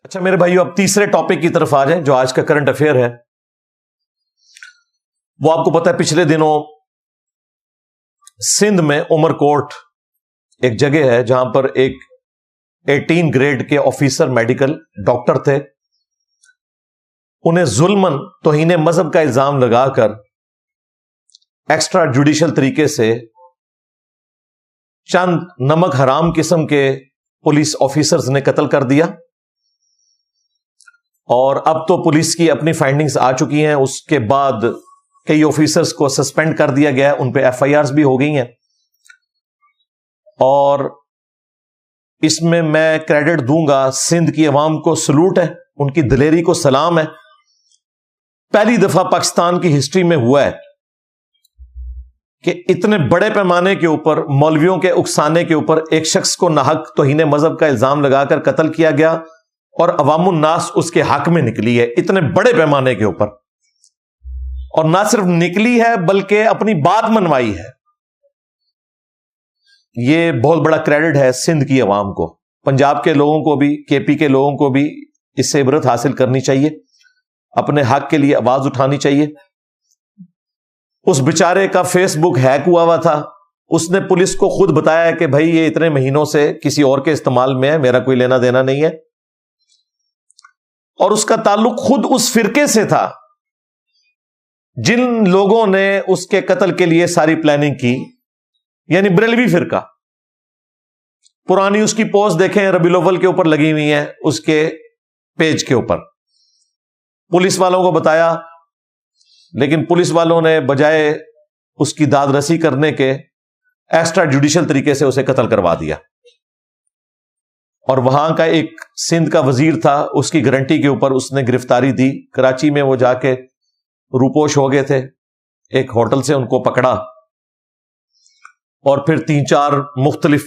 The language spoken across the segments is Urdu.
اچھا میرے بھائیو، اب تیسرے ٹاپک کی طرف آ جائیں جو آج کا کرنٹ افیئر ہے۔ وہ آپ کو پتا ہے پچھلے دنوں سندھ میں عمر کوٹ ایک جگہ ہے جہاں پر ایک 18 گریڈ کے آفیسر میڈیکل ڈاکٹر تھے، انہیں ظلمن توہین مذہب کا الزام لگا کر ایکسٹرا جوڈیشل طریقے سے چند نمک حرام قسم کے پولیس آفیسرز نے قتل کر دیا، اور اب تو پولیس کی اپنی فائنڈنگز آ چکی ہیں۔ اس کے بعد کئی آفیسرز کو سسپینڈ کر دیا گیا ہے، ان پہ ایف آئی آرز بھی ہو گئی ہیں، اور اس میں کریڈٹ دوں گا سندھ کی عوام کو، سلوٹ ہے، ان کی دلیری کو سلام ہے۔ پہلی دفعہ پاکستان کی ہسٹری میں ہوا ہے کہ اتنے بڑے پیمانے کے اوپر مولویوں کے اکسانے کے اوپر ایک شخص کو ناحق توہین مذہب کا الزام لگا کر قتل کیا گیا، اور عوام الناس اس کے حق میں نکلی ہے اتنے بڑے پیمانے کے اوپر، اور نہ صرف نکلی ہے بلکہ اپنی بات منوائی ہے۔ یہ بہت بڑا کریڈٹ ہے سندھ کی عوام کو، پنجاب کے لوگوں کو بھی، کے پی کے لوگوں کو بھی اس سے عبرت حاصل کرنی چاہیے، اپنے حق کے لیے آواز اٹھانی چاہیے۔ اس بیچارے کا فیس بک ہیک ہوا تھا، اس نے پولیس کو خود بتایا کہ بھائی یہ اتنے مہینوں سے کسی اور کے استعمال میں ہے، میرا کوئی لینا دینا نہیں ہے، اور اس کا تعلق خود اس فرقے سے تھا جن لوگوں نے اس کے قتل کے لیے ساری پلاننگ کی، یعنی بریلوی فرقہ۔ پرانی اس کی پوسٹ دیکھیں، ربیع الاول کے اوپر لگی ہوئی ہیں اس کے پیج کے اوپر، پولیس والوں کو بتایا، لیکن پولیس والوں نے بجائے اس کی داد رسی کرنے کے ایکسٹرا جوڈیشل طریقے سے اسے قتل کروا دیا۔ اور وہاں کا ایک سندھ کا وزیر تھا، اس کی گارنٹی کے اوپر اس نے گرفتاری دی۔ کراچی میں وہ جا کے روپوش ہو گئے تھے، ایک ہوٹل سے ان کو پکڑا، اور پھر 3-4 مختلف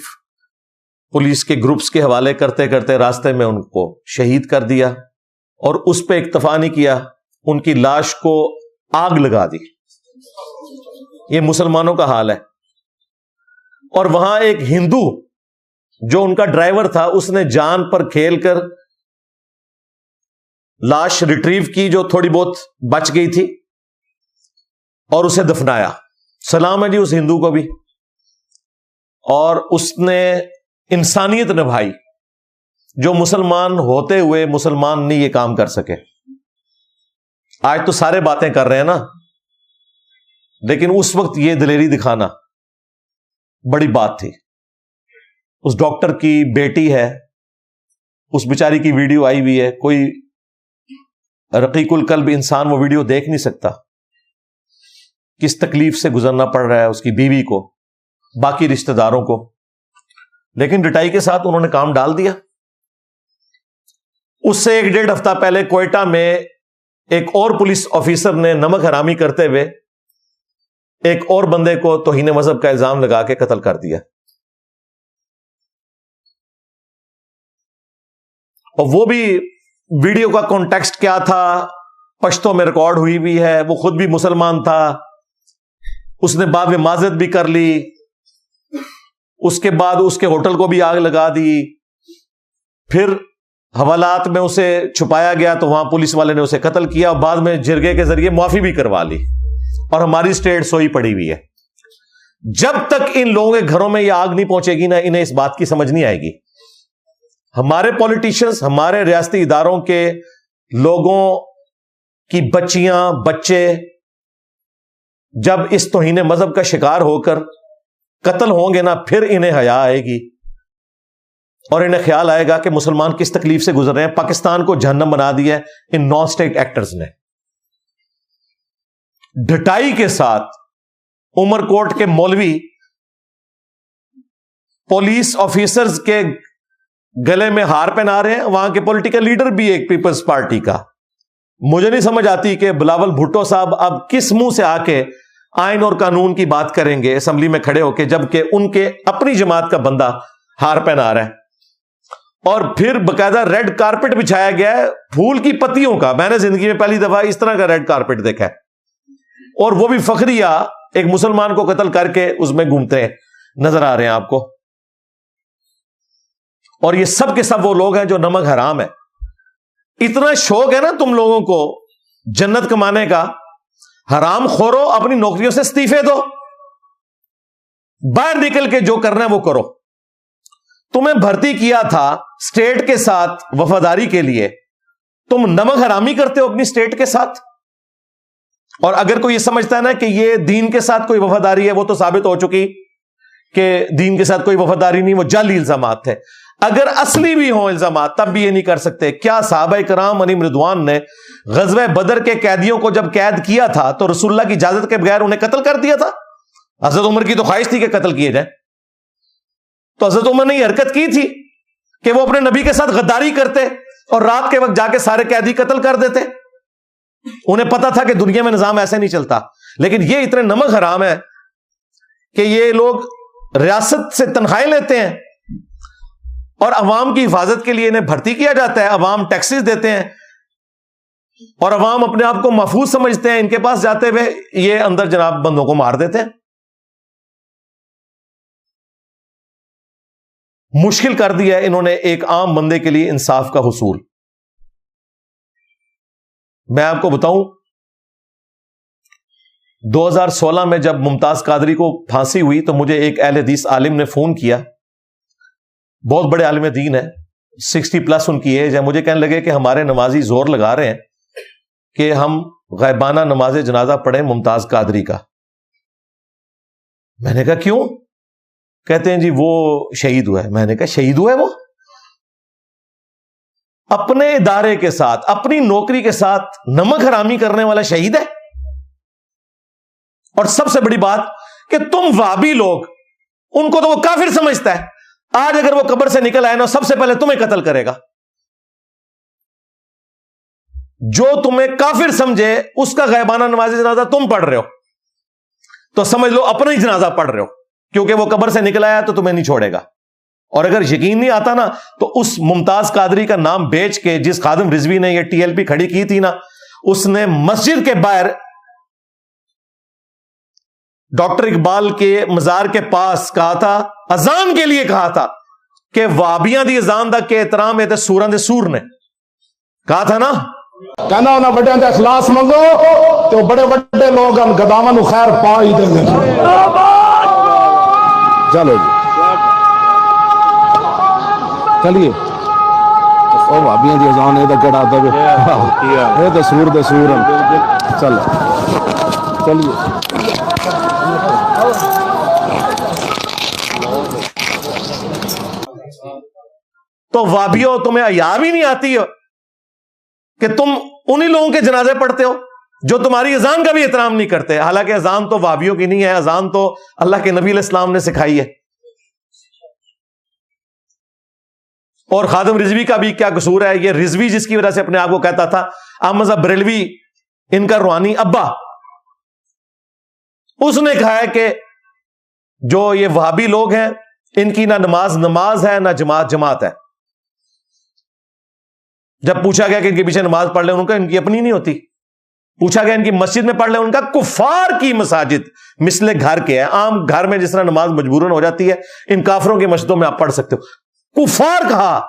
پولیس کے گروپس کے حوالے کرتے کرتے راستے میں ان کو شہید کر دیا، اور اس پہ اکتفا نہیں کیا، ان کی لاش کو آگ لگا دی۔ یہ مسلمانوں کا حال ہے۔ اور وہاں ایک ہندو جو ان کا ڈرائیور تھا، اس نے جان پر کھیل کر لاش ریٹریو کی جو تھوڑی بہت بچ گئی تھی، اور اسے دفنایا۔ سلام ہے جی اس ہندو کو بھی، اور اس نے انسانیت نبھائی، جو مسلمان ہوتے ہوئے مسلمان نہیں یہ کام کر سکے۔ آج تو سارے باتیں کر رہے ہیں نا، لیکن اس وقت یہ دلیری دکھانا بڑی بات تھی۔ اس ڈاکٹر کی بیٹی ہے، اس بیچاری کی ویڈیو آئی ہوئی ہے، کوئی رقیق القلب انسان وہ ویڈیو دیکھ نہیں سکتا، کس تکلیف سے گزرنا پڑ رہا ہے اس کی بیوی کو، باقی رشتہ داروں کو، لیکن ڈٹائی کے ساتھ انہوں نے کام ڈال دیا۔ اس سے 1-1.5 ہفتہ پہلے کوئٹہ میں ایک اور پولیس آفیسر نے نمک حرامی کرتے ہوئے ایک اور بندے کو توہین مذہب کا الزام لگا کے قتل کر دیا، اور وہ بھی ویڈیو کا کانٹیکسٹ کیا تھا پشتوں میں ریکارڈ ہوئی بھی ہے، وہ خود بھی مسلمان تھا، اس نے بعد میں معذرت بھی کر لی، اس کے بعد اس کے ہوٹل کو بھی آگ لگا دی، پھر حوالات میں اسے چھپایا گیا تو وہاں پولیس والے نے اسے قتل کیا، اور بعد میں جرگے کے ذریعے معافی بھی کروا لی، اور ہماری اسٹیٹ سوئی پڑی ہوئی ہے۔ جب تک ان لوگوں کے گھروں میں یہ آگ نہیں پہنچے گی نا، انہیں اس بات کی سمجھ نہیں آئے گی۔ ہمارے پولیٹیشنز، ہمارے ریاستی اداروں کے لوگوں کی بچیاں، بچے جب اس توہین مذہب کا شکار ہو کر قتل ہوں گے نا، پھر انہیں حیا آئے گی، اور انہیں خیال آئے گا کہ مسلمان کس تکلیف سے گزر رہے ہیں۔ پاکستان کو جہنم بنا دیا ہے ان نان اسٹیٹ ایکٹرز نے۔ ڈٹائی کے ساتھ عمر کوٹ کے مولوی پولیس آفیسرز کے گلے میں ہار پہنا رہے ہیں، وہاں کے پولیٹیکل لیڈر بھی ایک پیپلز پارٹی کا۔ مجھے نہیں سمجھ آتی کہ بلاول بھٹو صاحب اب کس منہ سے آ کے آئین اور قانون کی بات کریں گے اسمبلی میں کھڑے ہو کے، جبکہ ان کے اپنی جماعت کا بندہ ہار پہنا رہا ہے، اور پھر باقاعدہ ریڈ کارپٹ بچھایا گیا ہے پھول کی پتیوں کا۔ میں نے زندگی میں پہلی دفعہ اس طرح کا ریڈ کارپٹ دیکھا ہے، اور وہ بھی فخریہ ایک مسلمان کو قتل کر کے اس میں گھومتے ہیں نظر آ رہے ہیں آپ کو۔ اور یہ سب کے سب وہ لوگ ہیں جو نمک حرام ہے۔ اتنا شوق ہے نا تم لوگوں کو جنت کمانے کا، حرام خورو، اپنی نوکریوں سے استعفے دو، باہر نکل کے جو کرنا ہے وہ کرو۔ تمہیں بھرتی کیا تھا اسٹیٹ کے ساتھ وفاداری کے لیے، تم نمک حرامی کرتے ہو اپنی اسٹیٹ کے ساتھ۔ اور اگر کوئی یہ سمجھتا ہے نا کہ یہ دین کے ساتھ کوئی وفاداری ہے، وہ تو ثابت ہو چکی کہ دین کے ساتھ کوئی وفاداری نہیں، وہ جعلی الزامات تھے۔ اگر اصلی بھی ہوں الزامات تب بھی یہ نہیں کر سکتے۔ کیا صحابہ کرام علیہم رضوان نے غزوہ بدر کے قیدیوں کو جب قید کیا تھا تو رسول اللہ کی اجازت کے بغیر انہیں قتل کر دیا تھا؟ حضرت عمر کی تو خواہش تھی کہ قتل کیے جائیں، تو حضرت عمر نے یہ حرکت کی تھی کہ وہ اپنے نبی کے ساتھ غداری کرتے اور رات کے وقت جا کے سارے قیدی قتل کر دیتے۔ انہیں پتا تھا کہ دنیا میں نظام ایسے نہیں چلتا، لیکن یہ اتنے نمک حرام ہے کہ یہ لوگ ریاست سے تنخواہیں لیتے ہیں اور عوام کی حفاظت کے لیے انہیں بھرتی کیا جاتا ہے، عوام ٹیکسز دیتے ہیں اور عوام اپنے آپ کو محفوظ سمجھتے ہیں، ان کے پاس جاتے ہوئے یہ اندر جناب بندوں کو مار دیتے ہیں۔ مشکل کر دیا ہے انہوں نے ایک عام بندے کے لیے انصاف کا حصول۔ میں آپ کو بتاؤں 2016 میں جب ممتاز قادری کو پھانسی ہوئی تو مجھے ایک اہل حدیث عالم نے فون کیا، بہت بڑے عالم دین ہے، 60+ ان کی ایج ہے، مجھے کہنے لگے کہ ہمارے نمازی زور لگا رہے ہیں کہ ہم غائبانہ نماز جنازہ پڑھیں ممتاز قادری کا۔ میں نے کہا کیوں؟ کہتے ہیں جی وہ شہید ہوا ہے۔ میں نے کہا شہید ہوا ہے؟ وہ اپنے ادارے کے ساتھ اپنی نوکری کے ساتھ نمک حرامی کرنے والا شہید ہے؟ اور سب سے بڑی بات کہ تم وہابی لوگ ان کو تو وہ کافر سمجھتا ہے، آج اگر وہ قبر سے نکل آئے نا سب سے پہلے تمہیں قتل کرے گا۔ جو تمہیں کافر سمجھے اس کا غائبانہ نماز جنازہ تم پڑھ رہے ہو تو سمجھ لو اپنا ہی جنازہ پڑھ رہے ہو، کیونکہ وہ قبر سے نکل آیا تو تمہیں نہیں چھوڑے گا۔ اور اگر یقین نہیں آتا نا تو اس ممتاز قادری کا نام بیچ کے جس خادم رضوی نے یہ TLP کھڑی کی تھی نا، اس نے مسجد کے باہر ڈاکٹر اقبال کے مزار کے پاس کہا تھا، اذان کے لیے کہا تھا کہ وابیاں دی اذان دا کے احترام ہے تے سوراں دے سور نے کہا تھا نا، کہنا انہاں بڑیاں دے اخلاص منگو تو بڑے بڑے لوگ ہم گداواں نو خیر پا ہی دیں گے۔ چلو جی چلیے، او بھابیاں دی اذان اے تے کیڑا ادب ہے، اے تے سور دے سور ہیں۔ چلو چلیے، تو وابیو تمہیں حیا بھی نہیں آتی ہو کہ تم انہی لوگوں کے جنازے پڑھتے ہو جو تمہاری اذان کا بھی احترام نہیں کرتے، حالانکہ اذان تو وابیوں کی نہیں ہے، اذان تو اللہ کے نبی علیہ السلام نے سکھائی ہے۔ اور خادم رضوی کا بھی کیا قصور ہے؟ یہ رضوی جس کی وجہ سے اپنے آپ کو کہتا تھا احمد بریلوی ان کا روحانی ابا، اس نے کہا ہے کہ جو یہ وہابی لوگ ہیں ان کی نہ نماز ہے نہ جماعت ہے۔ جب پوچھا گیا کہ ان کے پیچھے نماز پڑھ لیں، ان کا ان کی اپنی نہیں ہوتی۔ پوچھا گیا ان کی مسجد میں پڑھ لیں، ان کا کفار کی مساجد مثل گھر کے ہے، عام گھر میں جس طرح نماز مجبوراً ہو جاتی ہے ان کافروں کی مسجدوں میں آپ پڑھ سکتے ہو۔ کفار کہا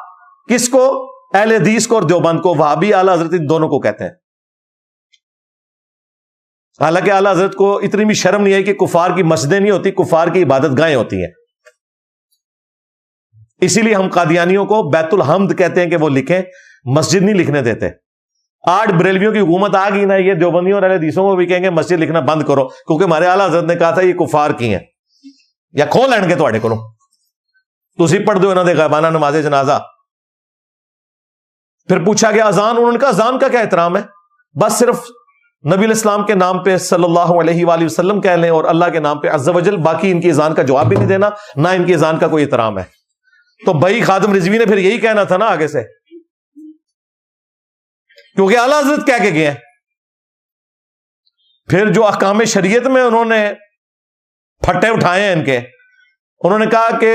کس کو؟ اہل حدیث کو اور دیوبند کو، وہابی اعلی حضرت ان دونوں کو کہتے ہیں۔ حالانکہ اعلی حضرت کو اتنی بھی شرم نہیں ہے کہ کفار کی مسجدیں نہیں ہوتی، کفار کی عبادت گاہیں ہوتی ہیں۔ اسی لیے ہم قادیانیوں کو بیت الحمد کہتے ہیں کہ وہ لکھیں، مسجد نہیں لکھنے دیتے۔ آج بریلویوں کی حکومت آ گئی نا، یہ دیوبندیوں اور اہل حدیثوں کو بھی کہیں گے مسجد لکھنا بند کرو، کیونکہ ہمارے اعلی حضرت نے کہا تھا یہ کفار کی ہیں، یا کھو لین گے تواڈے کولوں، تسی پڑھ دو انہاں دے غائبانہ نماز جنازہ۔ پھر پوچھا گیا اذان، انہوں نے کہا اذان کا کیا احترام ہے، بس صرف نبی علیہ السلام کے نام پہ صلی اللہ علیہ وآلہ وسلم کہہ لیں اور اللہ کے نام پہ عز و جل، باقی ان کی اذان کا جواب بھی نہیں دینا، نہ ان کی اذان کا کوئی احترام ہے۔ تو بھائی خادم رضوی نے پھر یہی کہنا تھا نا آگے سے، کیونکہ اعلیٰ حضرت کہہ کے گئے ہیں۔ پھر جو احکام شریعت میں انہوں نے پھٹے اٹھائے ہیں ان کے، انہوں نے کہا کہ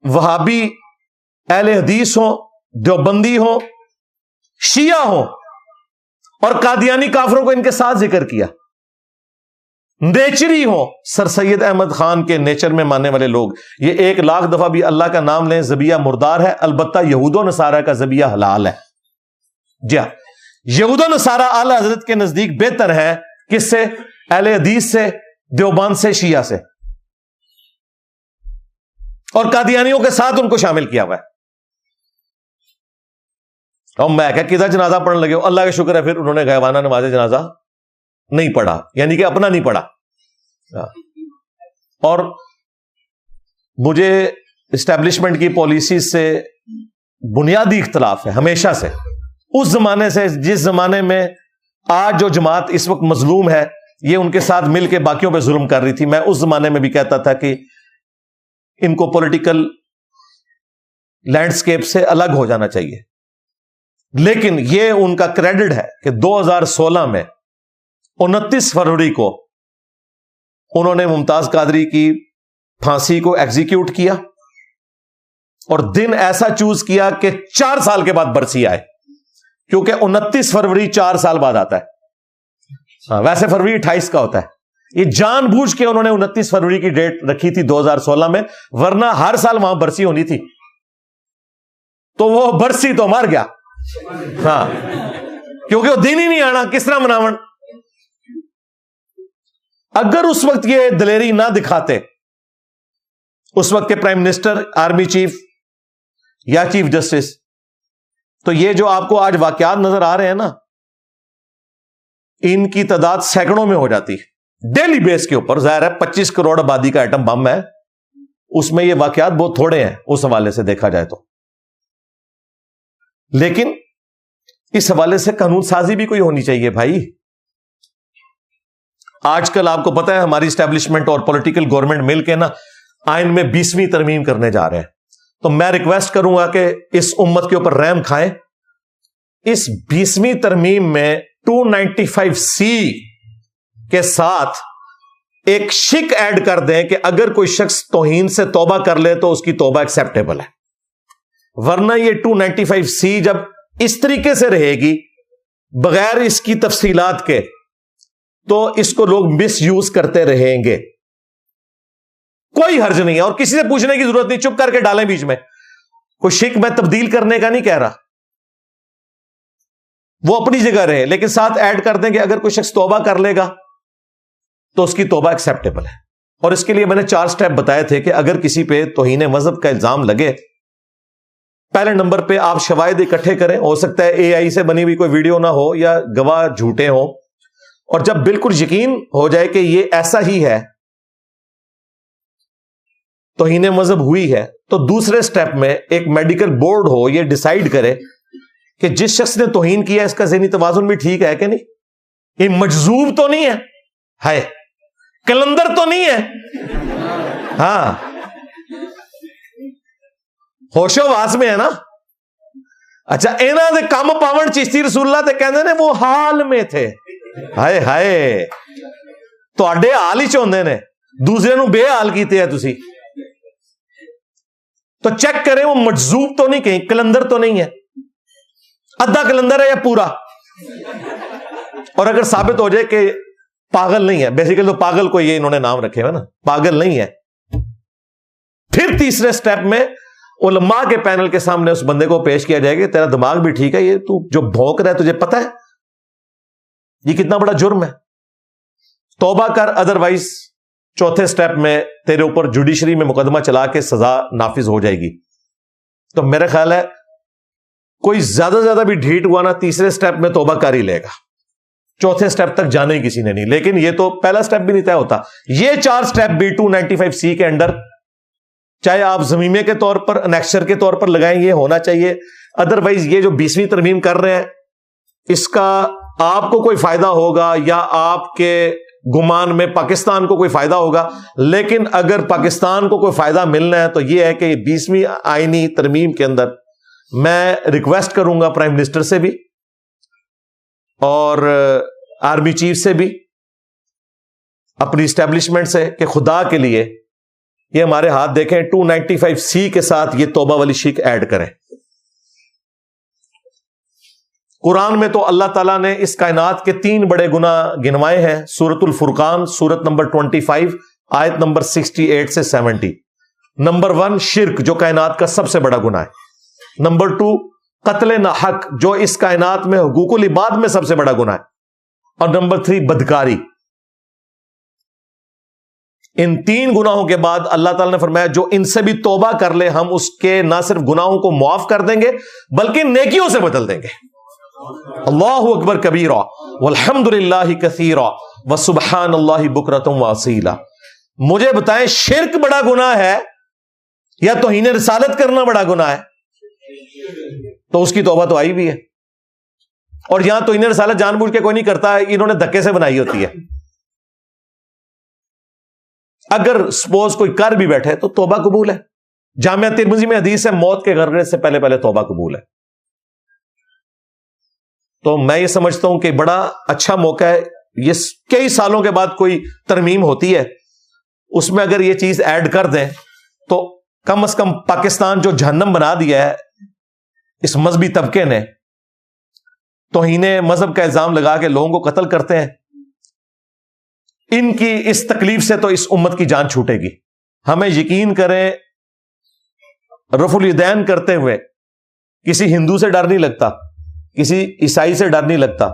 وہابی اہل حدیث ہوں، دیوبندی ہوں، شیعہ ہوں، اور قادیانی کافروں کو ان کے ساتھ ذکر کیا، نیچری ہوں، سر سید احمد خان کے نیچر میں ماننے والے لوگ، یہ 1,00,000 دفعہ بھی اللہ کا نام لیں ذبیحہ مردار ہے، البتہ یہود و نصارہ کا ذبیحہ حلال ہے۔ جی ہاں، یہود و نصارہ اعلی حضرت کے نزدیک بہتر ہے کس سے؟ اہل حدیث سے، دیوبند سے، شیعہ سے، اور قادیانیوں کے ساتھ ان کو شامل کیا ہوا ہے. اور میں کہ کدھر جنازہ پڑھنے لگے ہو؟ اللہ کا شکر ہے پھر انہوں نے غائبانہ نماز جنازہ نہیں پڑھا، یعنی کہ اپنا نہیں پڑھا. اور مجھے اسٹیبلشمنٹ کی پالیسی سے بنیادی اختلاف ہے ہمیشہ سے، اس زمانے سے جس زمانے میں آج جو جماعت اس وقت مظلوم ہے یہ ان کے ساتھ مل کے باقیوں پہ ظلم کر رہی تھی. میں اس زمانے میں بھی کہتا تھا کہ ان کو پولیٹیکل لینڈسکیپ سے الگ ہو جانا چاہیے، لیکن یہ ان کا کریڈٹ ہے کہ 2016 میں 29 فروری کو انہوں نے ممتاز قادری کی پھانسی کو ایگزیکیوٹ کیا، اور دن ایسا چوز کیا کہ 4 سال کے بعد برسی آئے، کیونکہ 29 فروری 4 سال بعد آتا ہے. ویسے فروری 28 کا ہوتا ہے، یہ جان بوجھ کے انہوں نے 29 فروری کی ڈیٹ رکھی تھی 2016 میں، ورنہ ہر سال وہاں برسی ہونی تھی. تو وہ برسی تو مر گیا، ہاں، کیونکہ وہ دن ہی نہیں آنا، کس طرح مناون. اگر اس وقت یہ دلیری نہ دکھاتے اس وقت کے پرائم منسٹر، آرمی چیف یا چیف جسٹس، تو یہ جو آپ کو آج واقعات نظر آ رہے ہیں نا، ان کی تعداد سینکڑوں میں ہو جاتی ڈیلی بیس کے اوپر. ظاہر ہے 25 کروڑ آبادی کا ایٹم بم ہے، اس میں یہ واقعات بہت تھوڑے ہیں اس حوالے سے دیکھا جائے تو. لیکن اس حوالے سے قانون سازی بھی کوئی ہونی چاہیے بھائی. آج کل آپ کو پتا ہے ہماری اسٹیبلشمنٹ اور پولیٹیکل گورنمنٹ مل کے نا آئین میں 20ویں ترمیم کرنے جا رہے ہیں. تو میں ریکویسٹ کروں گا کہ اس امت کے اوپر رحم کھائیں. اس 20ویں ترمیم میں 295C کے ساتھ ایک شک ایڈ کر دیں کہ اگر کوئی شخص توہین سے توبہ کر لے تو اس کی توبہ ایکسیپٹیبل ہے. ورنہ یہ 295C جب اس طریقے سے رہے گی بغیر اس کی تفصیلات کے تو اس کو لوگ مس یوز کرتے رہیں گے. کوئی حرج نہیں ہے، اور کسی سے پوچھنے کی ضرورت نہیں، چپ کر کے ڈالیں بیچ میں. کوئی شک میں تبدیل کرنے کا نہیں کہہ رہا، وہ اپنی جگہ رہے، لیکن ساتھ ایڈ کر دیں کہ اگر کوئی شخص توبہ کر لے گا تو اس کی توبہ ایکسیپٹیبل ہے. اور اس کے لیے میں نے 4 سٹیپ بتائے تھے کہ اگر کسی پہ توہین مذہب کا الزام لگے، پہلے نمبر پہ آپ شواہد اکٹھے کریں. ہو سکتا ہے AI سے بنی ہوئی کوئی ویڈیو نہ ہو یا گواہ جھوٹے ہوں، اور جب بالکل یقین ہو جائے کہ یہ ایسا ہی ہے، توہین مذہب ہوئی ہے، تو دوسرے سٹیپ میں ایک میڈیکل بورڈ ہو، یہ ڈیسائیڈ کرے کہ جس شخص نے توہین کیا اس کا ذہنی توازن بھی ٹھیک ہے کہ نہیں، یہ مجذوب تو نہیں ہے، کلندر تو نہیں ہے، ہاں ہوش و واس میں ہے نا. اچھا انہاں دے کم پاون چشتی رسول اللہ تے کہندے نے وہ حال میں تھے. ہائے ہائے، تواڈے حال ہی چوندے نے، دوسرے نو بے حال کیتے ہیں تسی. تو چیک کریں وہ مجذوب تو نہیں، کہیں کلندر تو نہیں ہے، ادھا کلندر ہے یا پورا. اور اگر ثابت ہو جائے کہ پاگل نہیں ہے، بیسیکلی تو پاگل کو یہ انہوں نے نام رکھے ہوئے نا، پاگل نہیں ہے، پھر تیسرے سٹیپ میں علماء کے پینل کے سامنے اس بندے کو پیش کیا جائے گا. تیرا دماغ بھی ٹھیک ہے، یہ تو جو بھونک رہا ہے تجھے پتا ہے یہ کتنا بڑا جرم ہے، توبہ کر، ادروائز چوتھے سٹیپ میں تیرے اوپر جوڈیشری میں مقدمہ چلا کے سزا نافذ ہو جائے گی. تو میرا خیال ہے کوئی زیادہ زیادہ بھی ڈھیٹ ہوا نا تیسرے سٹیپ میں توبہ کر ہی لے گا. چوتھے سٹیپ تک جانے کسی نے نہیں، لیکن یہ تو پہلا سٹیپ بھی نہیں طے ہوتا. یہ 4 سٹیپ بھی 295C کے اندر، چاہے آپ زمیمے کے طور پر، انیکشر کے طور پر لگائیں، یہ ہونا چاہیے. ادروائز یہ جو 20ویں ترمیم کر رہے ہیں اس کا آپ کو کوئی فائدہ ہوگا یا آپ کے گمان میں پاکستان کو کوئی فائدہ ہوگا، لیکن اگر پاکستان کو کوئی فائدہ ملنا ہے تو یہ ہے کہ 20ویں آئینی ترمیم کے اندر میں ریکویسٹ کروں گا پرائم منسٹر سے بھی اور آرمی چیف سے بھی، اپنی اسٹیبلشمنٹ سے، کہ خدا کے لیے یہ ہمارے ہاتھ دیکھیں، 295C کے ساتھ یہ توبہ والی شک ایڈ کریں. قرآن میں تو اللہ تعالیٰ نے اس کائنات کے 3 بڑے گناہ گنوائے ہیں. سورۃ الفرقان، سورت نمبر 25، آیت نمبر 68 سے 70. نمبر 1 شرک، جو کائنات کا سب سے بڑا گناہ ہے. نمبر 2 قتل نہ حق جو اس کائنات میں حقوق العباد میں سب سے بڑا گناہ ہے، اور نمبر 3 بدکاری۔ ان 3 گناہوں کے بعد اللہ تعالیٰ نے فرمایا جو ان سے بھی توبہ کر لے ہم اس کے نہ صرف گناہوں کو معاف کر دیں گے بلکہ نیکیوں سے بدل دیں گے۔ اللہ اکبر کبیرا والحمد للہ کثیرا وسبحان اللہ بکرۃ واصیلا۔ مجھے بتائیں شرک بڑا گناہ ہے یا توہین رسالت کرنا بڑا گناہ ہے؟ تو اس کی توبہ تو آئی بھی ہے، اور یہاں توہین رسالت جان بوجھ کے کوئی نہیں کرتا ہے، انہوں نے دھکے سے بنائی ہوتی ہے۔ اگر سپوز کوئی کر بھی بیٹھے تو توبہ قبول ہے۔ جامعہ ترمذی میں حدیث ہے موت کے غرغرے سے پہلے پہلے توبہ قبول ہے۔ تو میں یہ سمجھتا ہوں کہ بڑا اچھا موقع ہے، یہ کئی سالوں کے بعد کوئی ترمیم ہوتی ہے، اس میں اگر یہ چیز ایڈ کر دیں تو کم از کم پاکستان جو جہنم بنا دیا ہے اس مذہبی طبقے نے، توہین مذہب کا الزام لگا کے لوگوں کو قتل کرتے ہیں، ان کی اس تکلیف سے تو اس امت کی جان چھوٹے گی۔ ہمیں یقین کریں رفع الیدین کرتے ہوئے کسی ہندو سے ڈر نہیں لگتا، کسی عیسائی سے ڈر نہیں لگتا،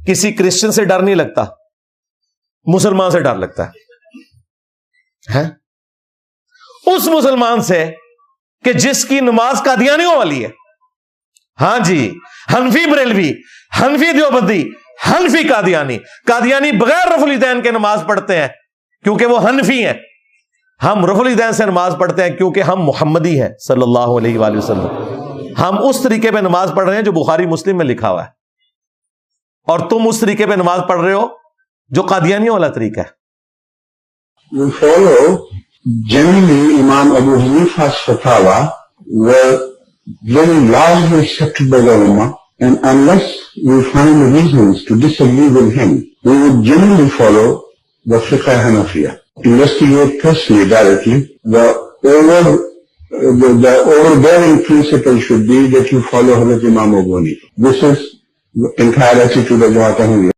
کسی کرسچن سے ڈر نہیں لگتا، مسلمان سے ڈر لگتا ہے۔ اس مسلمان سے کہ جس کی نماز قادیانیوں والی ہے، ہاں جی، حنفی بریلوی، حنفی دیوبندی، حنفی قادیانی بغیر رفع الیدین کے نماز پڑھتے ہیں کیونکہ وہ حنفی ہیں، ہم رفع الیدین سے نماز پڑھتے ہیں کیونکہ ہم محمدی ہیں صلی اللہ علیہ وآلہ وسلم۔ ہم اس طریقے پہ نماز پڑھ رہے ہیں جو بخاری مسلم میں لکھا ہوا ہے، اور تم اس طریقے پہ نماز پڑھ رہے ہو جو قادیانیوں والا طریقہ ہے۔ We follow generally Imam Abu Hanifa's fatwa were very largely accepted by the Ummah, and unless we find reasons to disagree with him, we would generally follow the Fiqh Hanafiya. Investigate personally, directly. The overbearing principle should be that you follow Hazrat Imam Abu Hanifa. This is the entire attitude of Jamaat Ahmadiyya.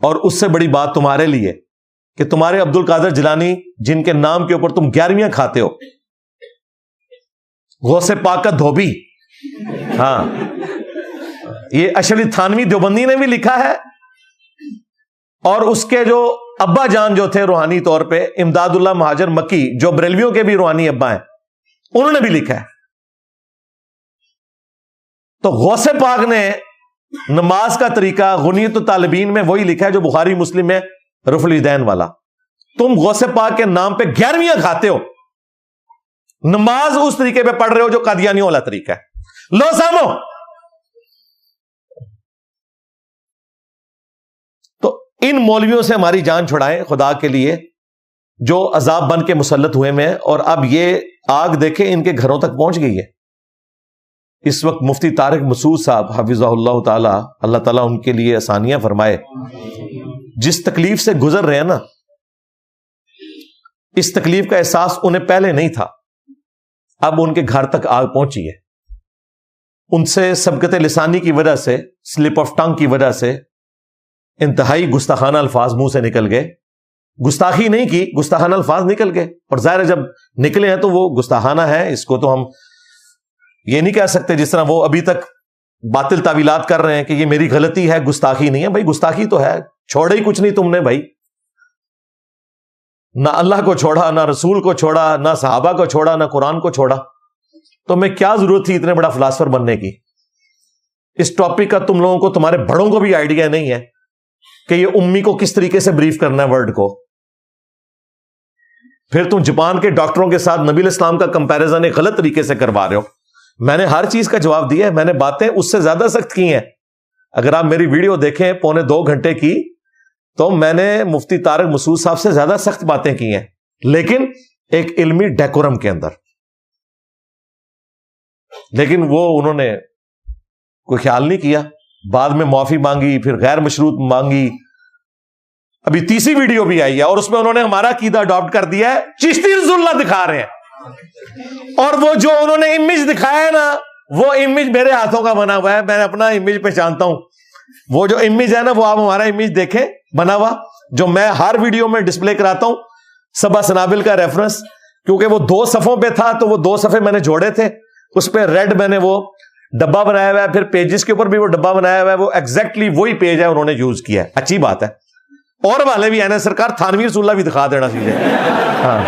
اور اس سے بڑی بات تمہارے لیے کہ تمہارے عبد القادر جیلانی جن کے نام کے اوپر تم 11ویاں کھاتے ہو، غوث پاک کا دھوبی، ہاں یہ اشرف تھانوی دیوبندی نے بھی لکھا ہے، اور اس کے جو ابا جان جو تھے روحانی طور پہ امداد اللہ مہاجر مکی جو بریلویوں کے بھی روحانی ابا ہیں، انہوں نے بھی لکھا ہے۔ تو غوث پاک نے نماز کا طریقہ غنیت الطالبین میں وہی لکھا ہے جو بخاری مسلم میں رفع الیدین والا۔ تم غوث پاک کے نام پہ 11ویاں کھاتے ہو، نماز اس طریقے پہ پڑھ رہے ہو جو قادیانیوں والا طریقہ ہے۔ لو سامو، تو ان مولویوں سے ہماری جان چھڑائیں خدا کے لیے جو عذاب بن کے مسلط ہوئے میں، اور اب یہ آگ دیکھیں ان کے گھروں تک پہنچ گئی ہے۔ اس وقت مفتی طارق مسعود صاحب حفظہ اللہ تعالی، اللہ تعالیٰ ان کے لیے آسانیاں فرمائے، جس تکلیف سے گزر رہے ہیں نا، اس تکلیف کا احساس انہیں پہلے نہیں تھا، اب ان کے گھر تک آگ پہنچی ہے۔ ان سے سبقت لسانی کی وجہ سے، سلپ آف ٹنگ کی وجہ سے انتہائی گستاخانہ الفاظ منہ سے نکل گئے۔ گستاخی نہیں کی، گستاخانہ الفاظ نکل گئے، اور ظاہر ہے جب نکلے ہیں تو وہ گستاخانہ ہے، اس کو تو ہم یہ نہیں کہہ سکتے جس طرح وہ ابھی تک باطل تعویلات کر رہے ہیں کہ یہ میری غلطی ہے، گستاخی نہیں ہے۔ بھائی گستاخی تو ہے، چھوڑا ہی کچھ نہیں تم نے بھائی، نہ اللہ کو چھوڑا، نہ رسول کو چھوڑا، نہ صحابہ کو چھوڑا، نہ قرآن کو چھوڑا، تو میں کیا ضرورت تھی اتنے بڑا فلاسفر بننے کی؟ اس ٹاپک کا تم لوگوں کو، تمہارے بڑوں کو بھی آئیڈیا نہیں ہے کہ یہ امی کو کس طریقے سے بریف کرنا ہے ورڈ کو۔ پھر تم جاپان کے ڈاکٹروں کے ساتھ نبی الاسلام کا کمپیریزن ایک غلط طریقے سے کروا رہے ہو۔ میں نے ہر چیز کا جواب دیا ہے، میں نے باتیں اس سے زیادہ سخت کی ہیں۔ اگر آپ میری ویڈیو دیکھیں 2.25 گھنٹے کی، تو میں نے مفتی طارق مسعود صاحب سے زیادہ سخت باتیں کی ہیں، لیکن ایک علمی ڈیکورم کے اندر۔ لیکن وہ انہوں نے کوئی خیال نہیں کیا، بعد میں معافی مانگی، پھر غیر مشروط مانگی، ابھی تیسری ویڈیو بھی آئی ہے اور اس میں انہوں نے ہمارا عقیدہ اڈاپٹ کر دیا ہے، چشتی رسول اللہ دکھا رہے ہیں، اور وہ جو انہوں نے امیج دکھایا ہے نا، وہ امیج میرے ہاتھوں کا بنا ہوا ہے، میں اپنا امیج پہچانتا ہوں۔ وہ جو امیج ہے نا، وہ آپ ہمارا امیج دیکھیں بنا ہوا، جو میں ہر ویڈیو میں ڈسپلے کراتا ہوں، سبا سنابل کا ریفرنس، کیونکہ وہ 2 صفوں پہ تھا تو وہ 2 صفحے میں نے جوڑے تھے، اس پہ ریڈ میں نے وہ ڈبا بنایا ہوا ہے, پھر پیجز کے اوپر بھی وہ ڈبا بنایا ہوا ہے, وہ ایگزیکٹلی وہی پیج ہے انہوں نے یوز کیا ہے. اچھی بات ہے, اور والے بھی ہیں سرکار, تھانوی رسول اللہ بھی دکھا دینا چاہیے. ہاں,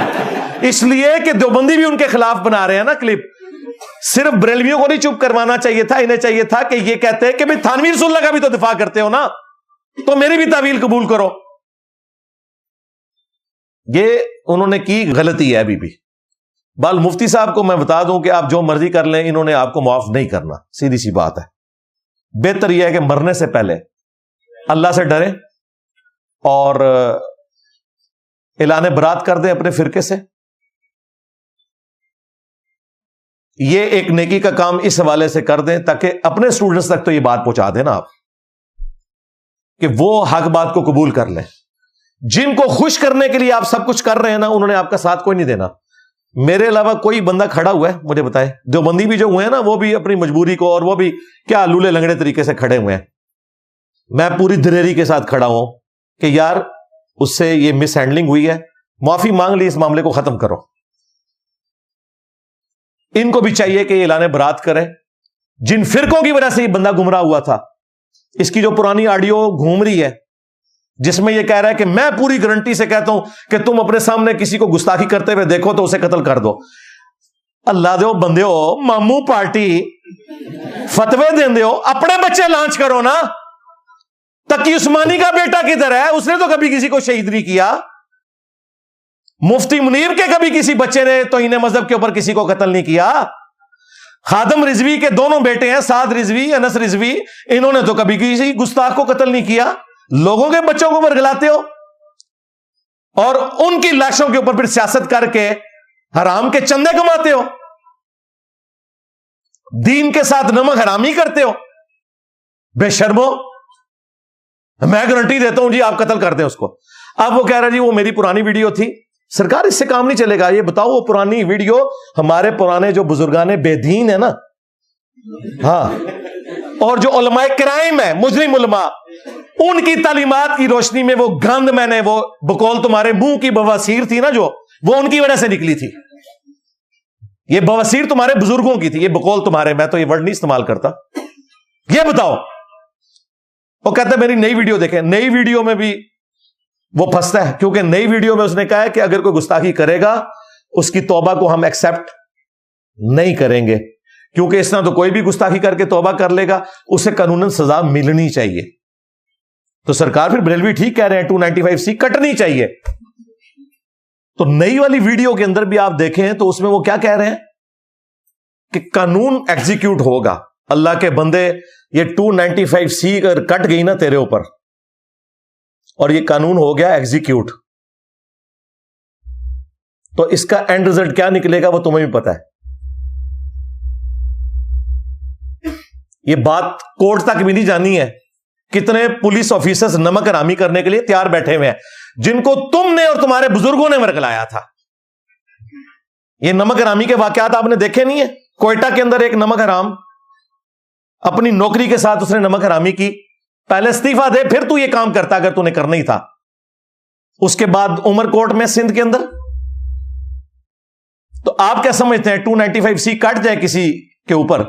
اس لیے کہ دیوبندی بھی ان کے خلاف بنا رہے ہیں نا کلپ. صرف بریلویوں کو نہیں چپ کروانا چاہیے تھا, انہیں چاہیے تھا کہ یہ کہتے ہیں کہ بھئی تھانوی رسول اللہ کا بھی تو دفاع کرتے ہو نا, تو میری بھی تعویل قبول کرو. یہ انہوں نے کی غلطی ہے ابھی بھی. بال مفتی صاحب کو میں بتا دوں کہ آپ جو مرضی کر لیں, انہوں نے آپ کو معاف نہیں کرنا, سیدھی سی بات ہے. بہتر یہ ہے کہ مرنے سے پہلے اللہ سے ڈریں اور اعلان برات کر دیں اپنے فرقے سے. یہ ایک نیکی کا کام اس حوالے سے کر دیں تاکہ اپنے اسٹوڈنٹس تک تو یہ بات پہنچا دیں نا آپ, کہ وہ حق بات کو قبول کر لیں. جن کو خوش کرنے کے لیے آپ سب کچھ کر رہے ہیں نا, انہوں نے آپ کا ساتھ کوئی نہیں دینا. میرے علاوہ کوئی بندہ کھڑا ہوا ہے مجھے بتائے, دیوبندی بھی جو ہوئے ہیں نا, وہ بھی اپنی مجبوری کو, اور وہ بھی کیا لولے لنگڑے طریقے سے کھڑے ہوئے ہیں. میں پوری دلیری کے ساتھ کھڑا ہوں کہ یار اس سے یہ مس ہینڈلنگ ہوئی ہے, معافی مانگ لی, اس معاملے کو ختم کرو. ان کو بھی چاہیے کہ یہ اعلان برات کریں. جن فرقوں کی وجہ سے یہ بندہ گمراہ ہوا تھا, اس کی جو پرانی آڈیو گھوم رہی ہے جس میں یہ کہہ رہا ہے کہ میں پوری گارنٹی سے کہتا ہوں کہ تم اپنے سامنے کسی کو گستاخی کرتے ہوئے دیکھو تو اسے قتل کر دو. اللہ دے بندے ہو, مامو پارٹی فتوے دین دے ہو, اپنے بچے لانچ کرو نا. تقی عثمانی کا بیٹا کدھر ہے, اس نے تو کبھی کسی کو شہید نہیں کیا. مفتی منیر کے کبھی کسی بچے نے توہین مذہب کے اوپر کسی کو قتل نہیں کیا. خادم رضوی کے دونوں بیٹے ہیں, سعد رضوی, انس رضوی, انہوں نے تو کبھی کسی گستاخ کو قتل نہیں کیا. لوگوں کے بچوں کو ورگلاتے ہو اور ان کی لاشوں کے اوپر پھر سیاست کر کے حرام کے چندے کماتے ہو, دین کے ساتھ نمک حرامی کرتے ہو. بے شرمو, میں گارنٹی دیتا ہوں جی آپ قتل کر دیں اس کو. اب وہ کہہ رہا جی وہ میری پرانی ویڈیو تھی. سرکار اس سے کام نہیں چلے گا. یہ بتاؤ وہ پرانی ویڈیو ہمارے پرانے جو بزرگان بے دین ہے نا, ہاں, اور جو علماء کرائم ہے, مجرم علماء, ان کی تعلیمات کی روشنی میں وہ گند میں نے, وہ بقول تمہارے منہ کی بواسیر تھی نا جو, وہ ان کی وجہ سے نکلی تھی. یہ بواسیر تمہارے بزرگوں کی تھی, یہ بقول تمہارے, میں تو یہ ورڈ نہیں استعمال کرتا. یہ بتاؤ. وہ کہتا ہے میری نئی ویڈیو دیکھیں. نئی ویڈیو میں بھی وہ پھنستا ہے, کیونکہ نئی ویڈیو میں اس نے کہا ہے کہ اگر کوئی گستاخی کرے گا اس کی توبہ کو ہم ایکسپٹ نہیں کریں گے, کیونکہ اس طرح تو کوئی بھی گستاخی کر کے توبہ کر لے گا, اسے قانوناً سزا ملنی چاہیے. تو سرکار پھر بریلوی ٹھیک کہہ رہے ہیں, 295C کٹنی چاہیے. تو نئی والی ویڈیو کے اندر بھی آپ دیکھیں تو اس میں وہ کیا کہہ رہے ہیں کہ قانون ایگزیکیوٹ ہوگا. اللہ کے بندے, یہ 295C کٹ گئی نا تیرے اوپر, اور یہ قانون ہو گیا ایگزیکیوٹ, تو اس کا اینڈ رزلٹ کیا نکلے گا وہ تمہیں بھی پتا ہے. یہ بات کورٹ تک بھی نہیں جانی ہے. کتنے پولیس آفیسرز نمک حرامی کرنے کے لیے تیار بیٹھے ہوئے ہیں, جن کو تم نے اور تمہارے بزرگوں نے ورگلایا تھا. یہ نمک حرامی کے واقعات آپ نے دیکھے نہیں ہیں. کوئٹہ کے اندر ایک نمک حرام اپنی نوکری کے ساتھ اس نے نمک حرامی کی. پہلے استعفیٰ دے پھر تو یہ کام کرتا اگر تو نے کرنا ہی تھا. اس کے بعد عمر کوٹ میں سندھ کے اندر. تو آپ کیا سمجھتے ہیں 295C کٹ جائے کسی کے اوپر,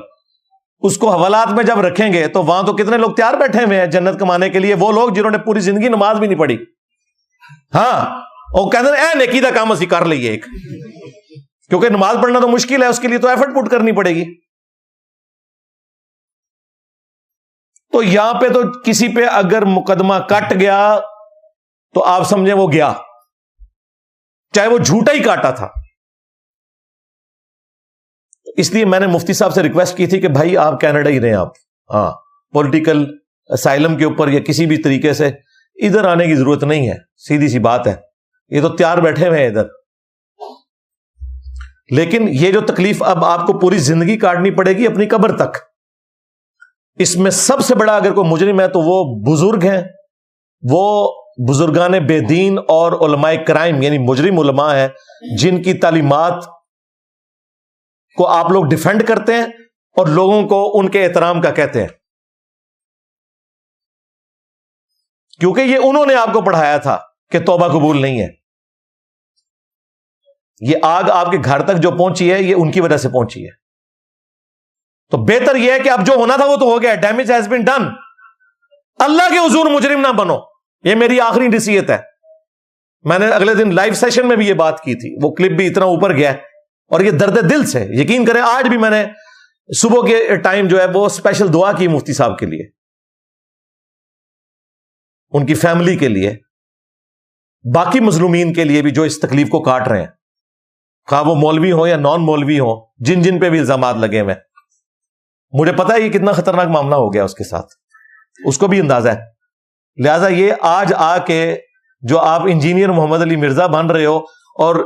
اس کو حوالات میں جب رکھیں گے تو وہاں تو کتنے لوگ تیار بیٹھے ہوئے ہیں جنت کمانے کے لیے, وہ لوگ جنہوں نے پوری زندگی نماز بھی نہیں پڑھی. ہاں, وہ کہتے ہیں اے نیکی دا کام اسی کر لئیے ایک, کیونکہ نماز پڑھنا تو مشکل ہے, اس کے لیے تو ایفرٹ پٹ کرنی پڑے گی. تو یہاں پہ تو کسی پہ اگر مقدمہ کٹ گیا تو آپ سمجھیں وہ گیا, چاہے وہ جھوٹا ہی کاٹا تھا. اس لیے میں نے مفتی صاحب سے ریکویسٹ کی تھی کہ بھائی آپ کینیڈا ہی رہیں آپ, ہاں, پولیٹیکل اسائلم کے اوپر یا کسی بھی طریقے سے ادھر آنے کی ضرورت نہیں ہے. سیدھی سی بات ہے, یہ تو تیار بیٹھے ہوئے ہیں ادھر. لیکن یہ جو تکلیف اب آپ کو پوری زندگی کاٹنی پڑے گی اپنی قبر تک, اس میں سب سے بڑا اگر کوئی مجرم ہے تو وہ بزرگ ہیں, وہ بزرگان بے دین اور علماء کرائم یعنی مجرم علماء ہیں, جن کی تعلیمات کو آپ لوگ ڈیفینڈ کرتے ہیں اور لوگوں کو ان کے احترام کا کہتے ہیں, کیونکہ یہ انہوں نے آپ کو پڑھایا تھا کہ توبہ قبول نہیں ہے. یہ آگ آپ کے گھر تک جو پہنچی ہے یہ ان کی وجہ سے پہنچی ہے. تو بہتر یہ ہے کہ اب جو ہونا تھا وہ تو ہو گیا, ڈیمیج ہیز بین ڈن. اللہ کے حضور مجرم نہ بنو, یہ میری آخری نصیحت ہے. میں نے اگلے دن لائیو سیشن میں بھی یہ بات کی تھی, وہ کلپ بھی اتنا اوپر گیا اور یہ درد دل سے, یقین کریں آج بھی میں نے صبح کے ٹائم جو ہے وہ اسپیشل دعا کی مفتی صاحب کے لیے, ان کی فیملی کے لیے, باقی مظلومین کے لیے بھی جو اس تکلیف کو کاٹ رہے ہیں, خواہ وہ مولوی ہو یا نان مولوی ہو, جن جن پہ بھی الزامات لگے ہوئے. مجھے پتا ہے یہ کتنا خطرناک معاملہ ہو گیا اس کے ساتھ, اس کو بھی اندازہ ہے. لہذا یہ آج آ کے جو آپ انجینئر محمد علی مرزا بن رہے ہو اور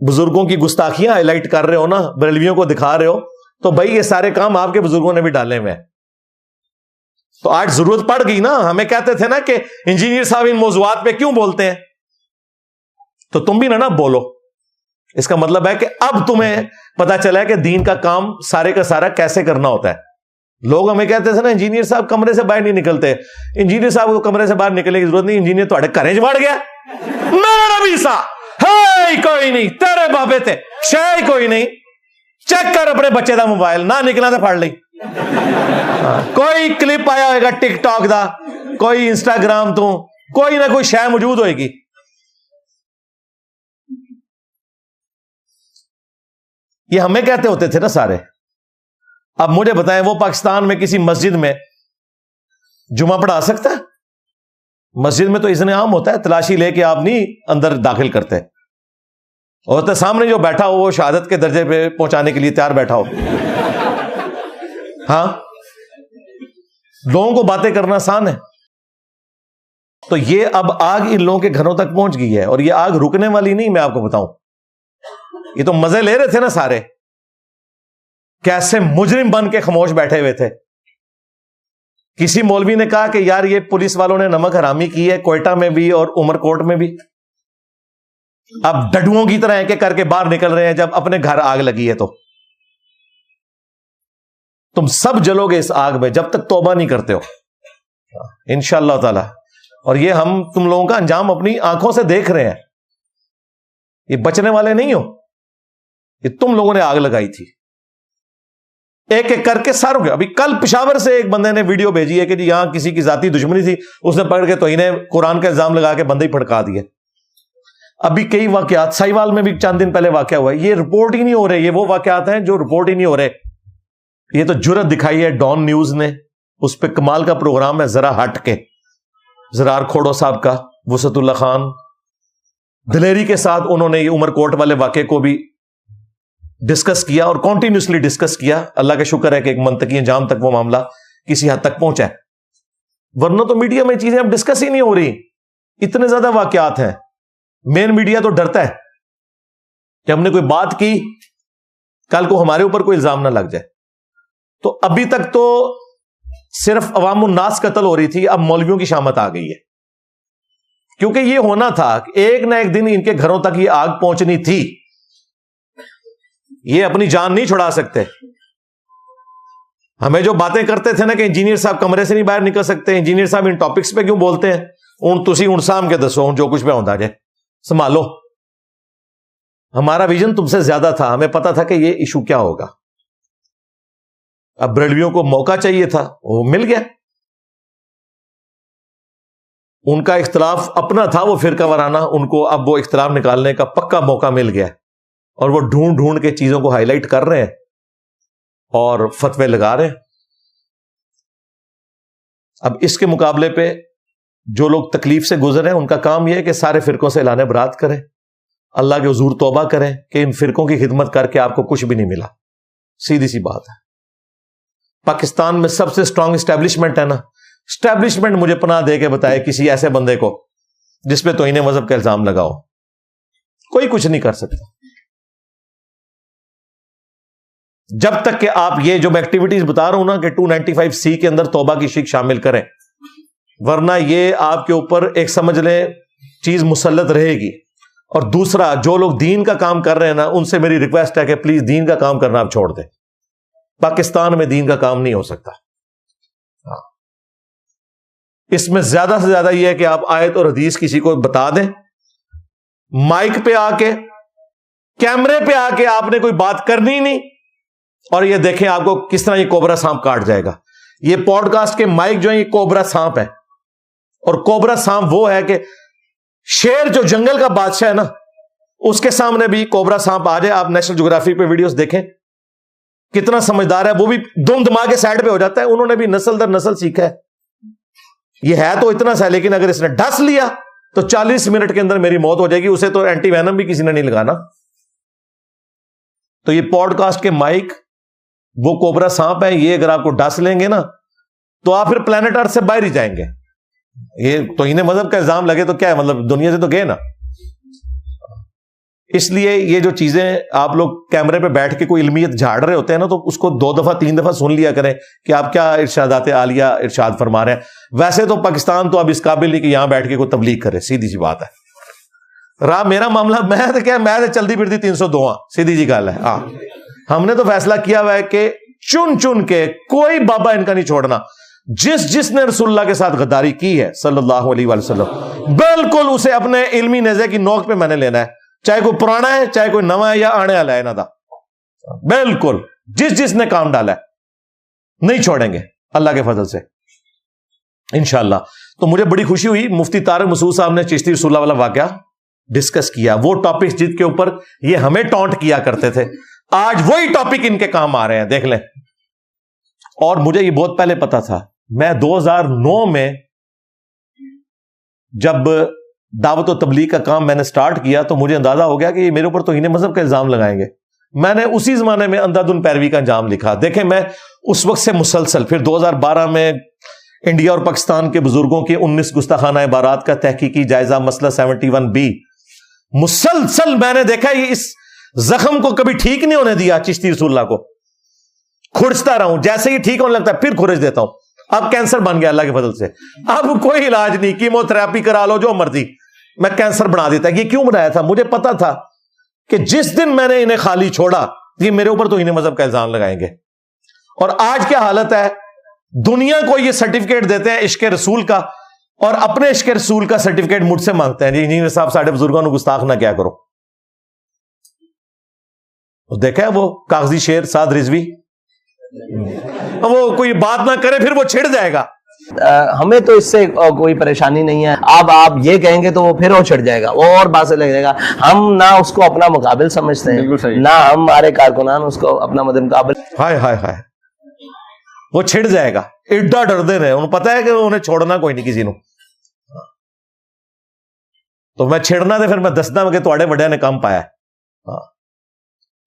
بزرگوں کی گستاخیاں ہائی لائٹ کر رہے ہو نا, بریلویوں کو دکھا رہے ہو, تو بھائی یہ سارے کام آپ کے بزرگوں نے بھی ڈالے ہوئے ہیں. تو آج ضرورت پڑ گئی نا, ہمیں کہتے تھے نا کہ انجینئر صاحب ان موضوعات پہ کیوں بولتے ہیں, تو تم بھی نہ بولو. اس کا مطلب ہے کہ اب تمہیں پتا چلا ہے کہ دین کا کام سارے کا سارا کیسے کرنا ہوتا ہے. لوگ ہمیں کہتے تھے نا انجینئر صاحب کمرے سے باہر نہیں نکلتے, انجینئر صاحب کو کمرے سے باہر نکلنے کی ضرورت نہیں, انجینئر تو گھر چڑھ گیا. میرا نبی سا ہے کوئی نہیں, تیرے بابے تے شے کوئی نہیں, چیک کر اپنے بچے دا موبائل, نہ نکلا تو پھڑ لی. کوئی کلپ آیا ہوئے گا ٹک ٹاک دا, کوئی انسٹاگرام تو, کوئی نہ کوئی شے موجود ہوئے گی. یہ ہمیں کہتے ہوتے تھے نا سارے. اب مجھے بتائیں وہ پاکستان میں کسی مسجد میں جمعہ پڑھا سکتا ہے؟ مسجد میں تو اذن عام ہوتا ہے, تلاشی لے کے آپ نہیں اندر داخل کرتے, اور تو سامنے جو بیٹھا ہو وہ شہادت کے درجے پہ پہنچانے کے لیے تیار بیٹھا ہو. ہاں, لوگوں کو باتیں کرنا آسان ہے. تو یہ اب آگ ان لوگوں کے گھروں تک پہنچ گئی ہے, اور یہ آگ رکنے والی نہیں. میں آپ کو بتاؤں, یہ تو مزے لے رہے تھے نا سارے, کیسے مجرم بن کے خاموش بیٹھے ہوئے تھے. کسی مولوی نے کہا کہ یار یہ پولیس والوں نے نمک حرامی کی ہے کوئٹہ میں بھی اور عمر کوٹ میں بھی. اب ڈڈوؤں کی طرح ایک ایک کر کے باہر نکل رہے ہیں جب اپنے گھر آگ لگی ہے. تو تم سب جلو گے اس آگ میں جب تک توبہ نہیں کرتے ہو انشاءاللہ تعالی. اور یہ ہم تم لوگوں کا انجام اپنی آنکھوں سے دیکھ رہے ہیں, یہ بچنے والے نہیں ہو. یہ تم لوگوں نے آگ لگائی تھی ایک ایک کر کے ساروں کے. ابھی کل پشاور سے ایک بندے نے ویڈیو بھیجی ہے کہ جی یہاں کسی کی ذاتی دشمنی تھی, اس نے پکڑ کے تو انہیں قرآن کا الزام لگا کے بندے ہی پھڑکا دیے. ابھی کئی واقعات سائیوال میں بھی چند دن پہلے واقعہ ہوا ہے, یہ رپورٹ ہی نہیں ہو رہے. یہ وہ واقعات ہیں جو رپورٹ ہی نہیں ہو رہے. یہ تو جرت دکھائی ہے ڈان نیوز نے, اس پہ کمال کا پروگرام ہے ذرا ہٹ کے, زرار کھوڑو صاحب کا, وسعت اللہ خان, دلیری کے ساتھ انہوں نے یہ عمر کوٹ والے واقعے کو بھی ڈسکس کیا اور کنٹینیوسلی ڈسکس کیا. اللہ کا شکر ہے کہ ایک منطقی انجام تک وہ معاملہ کسی حد تک پہنچا ہے, ورنہ تو میڈیا میں چیزیں اب ڈسکس ہی نہیں ہو رہی. اتنے زیادہ واقعات ہیں, مین میڈیا تو ڈرتا ہے کہ ہم نے کوئی بات کی کل کو ہمارے اوپر کوئی الزام نہ لگ جائے. تو ابھی تک تو صرف عوام الناس قتل ہو رہی تھی, اب مولویوں کی شامت آ گئی ہے, کیونکہ یہ ہونا تھا کہ ایک نہ ایک دن ان کے گھروں تک یہ آگ پہنچنی تھی. یہ اپنی جان نہیں چھڑا سکتے. ہمیں جو باتیں کرتے تھے نا کہ انجینئر صاحب کمرے سے نہیں باہر نکل سکتے, انجینئر صاحب ان ٹاپکس پہ کیوں بولتے ہیں, تسی سام کے دسو جو کچھ پہ ہوتا جائے سنبھالو. ہمارا ویژن تم سے زیادہ تھا, ہمیں پتا تھا کہ یہ ایشو کیا ہوگا. اب بریلویوں کو موقع چاہیے تھا, وہ مل گیا. ان کا اختلاف اپنا تھا, وہ فرقہ وارانہ, ان کو اب وہ اختلاف نکالنے کا پکا موقع مل گیا, اور وہ ڈھونڈ ڈھونڈ کے چیزوں کو ہائی لائٹ کر رہے ہیں اور فتوے لگا رہے ہیں. اب اس کے مقابلے پہ جو لوگ تکلیف سے گزرے ہیں ان کا کام یہ ہے کہ سارے فرقوں سے اعلان برات کریں, اللہ کے حضور توبہ کریں کہ ان فرقوں کی خدمت کر کے آپ کو کچھ بھی نہیں ملا. سیدھی سی بات ہے. پاکستان میں سب سے اسٹرانگ اسٹیبلشمنٹ ہے نا, اسٹیبلشمنٹ مجھے پناہ دے کے بتائے کسی ایسے بندے کو جس پہ توہین مذہب کا الزام لگاؤ, کوئی کچھ نہیں کر سکتا. جب تک کہ آپ یہ جو میں ایکٹیویٹیز بتا رہا ہوں نا کہ 295C کے اندر توبہ کی شک شامل کریں, ورنہ یہ آپ کے اوپر ایک سمجھ لیں چیز مسلط رہے گی. اور دوسرا, جو لوگ دین کا کام کر رہے ہیں نا, ان سے میری ریکویسٹ ہے کہ پلیز دین کا کام کرنا آپ چھوڑ دیں. پاکستان میں دین کا کام نہیں ہو سکتا. اس میں زیادہ سے زیادہ یہ ہے کہ آپ آیت اور حدیث کسی کو بتا دیں, مائک پہ آ کے, کیمرے پہ آ کے آپ نے کوئی بات کرنی نہیں, اور یہ دیکھیں آپ کو کس طرح یہ کوبرا سانپ کاٹ جائے گا. یہ پوڈ کاسٹ کے مائک جو ہے یہ کوبرا سانپ ہے, اور کوبرا سانپ وہ ہے کہ شیر جو جنگل کا بادشاہ ہے نا, اس کے سامنے بھی کوبرا سانپ آ جائے. آپ نیشنل جغرافی پہ ویڈیوز دیکھیں, کتنا سمجھدار ہے وہ بھی, دم دماغ کے سائڈ پہ ہو جاتا ہے. انہوں نے بھی نسل در نسل سیکھا ہے. یہ ہے تو اتنا سا, لیکن اگر اس نے ڈس لیا تو 40 منٹ کے اندر میری موت ہو جائے گی. اسے تو اینٹی وینم بھی کسی نے نہیں لگانا. تو یہ پوڈ کاسٹ کے مائک وہ کوبرا سانپ ہے. یہ اگر آپ کو ڈس لیں گے نا تو آپ پھر پلانٹ ارتھ سے باہر ہی جائیں گے. یہ توہین مذہب کا الزام لگے تو کیا ہے, مطلب دنیا سے تو گئے نا. اس لیے یہ جو چیزیں آپ لوگ کیمرے پہ بیٹھ کے کوئی علمیت جھاڑ رہے ہوتے ہیں نا, تو اس کو 2 دفعہ 3 دفعہ سن لیا کریں کہ آپ کیا ارشادات عالیہ ارشاد فرما رہے ہیں. ویسے تو پاکستان تو اب اس قابل نہیں کہ یہاں بیٹھ کے کوئی تبلیغ کرے, سیدھی سی بات ہے. رہا میرا معاملہ, میں تو کیا, میں تو چلتی پھرتی 302 سیدھی جی گل ہے. ہاں, ہم نے تو فیصلہ کیا ہوا ہے کہ چن چن کے کوئی بابا ان کا نہیں چھوڑنا. جس نے رسول اللہ کے ساتھ غداری کی ہے صلی اللہ علیہ وسلم, بالکل اسے اپنے علمی نیزے کی نوک پہ میں نے لینا ہے, چاہے کوئی پرانا ہے, چاہے کوئی نواں ہے یا آنے والا ہے. انہاں دا بالکل جس نے کام ڈالا ہے نہیں چھوڑیں گے اللہ کے فضل سے انشاءاللہ. تو مجھے بڑی خوشی ہوئی, مفتی طارق مسعود صاحب نے چشتی رسول اللہ والا واقعہ ڈسکس کیا. وہ ٹاپکس جن کے اوپر یہ ہمیں ٹونٹ کیا کرتے تھے, آج وہی ٹاپک ان کے کام آ رہے ہیں, دیکھ لیں. اور مجھے یہ بہت پہلے پتا تھا. میں 2009 میں جب دعوت و تبلیغ کا کام میں نے سٹارٹ کیا تو مجھے اندازہ ہو گیا کہ یہ میرے اوپر توہین مذہب کا الزام لگائیں گے. میں نے اسی زمانے میں اندھادھند پیروی کا انجام لکھا. دیکھیں میں اس وقت سے مسلسل, پھر 2012 میں انڈیا اور پاکستان کے بزرگوں کے 19 گستاخانہ عبارات کا تحقیقی جائزہ مسئلہ 71B, مسلسل میں نے دیکھا یہ اس زخم کو کبھی ٹھیک نہیں ہونے دیا. چشتی رسول اللہ کو کھرچتا رہا ہوں, جیسے ہی ٹھیک ہونے لگتا ہے پھر کھرچ دیتا ہوں. اب کینسر بن گیا اللہ کے فضل سے. اب کوئی علاج نہیں, کیمو تھراپی کرا لو جو مرضی, میں کینسر بنا دیتا. یہ کیوں بنایا تھا؟ مجھے پتا تھا کہ جس دن میں نے انہیں خالی چھوڑا یہ میرے اوپر توہین مذہب کا الزام لگائیں گے. اور آج کیا حالت ہے, دنیا کو یہ سرٹیفکیٹ دیتے ہیں عشق رسول کا, اور اپنے عشق رسول کا سرٹیفکیٹ مجھ سے مانگتے ہیں. جی انجینئر صاحب ساڑھے بزرگوں نے گستاخ نہ کیا کرو. دیکھا ہے وہ کاغذی شیر سعد رضوی, وہ کوئی بات نہ کرے پھر وہ چھڑ جائے گا. ہمیں تو اس سے کوئی پریشانی نہیں ہے. اب آپ یہ کہیں گے تو وہ پھر وہ چھڑ جائے گا, اور بات سے لگ جائے گا. ہم نہ اس کو اپنا مقابل سمجھتے ہیں, نہ ہمارے کارکنان اس کو اپنا مقابل. ہائے ہائے ہائے, وہ چھڑ جائے گا. ایڈا ڈردے رہے, انہوں پتا ہے کہ انہیں چھوڑنا کوئی نہیں کسی نو. تو میں چھڑنا دے پھر میں دسنا کہ تواڈے وڈیاں نے کام پایا.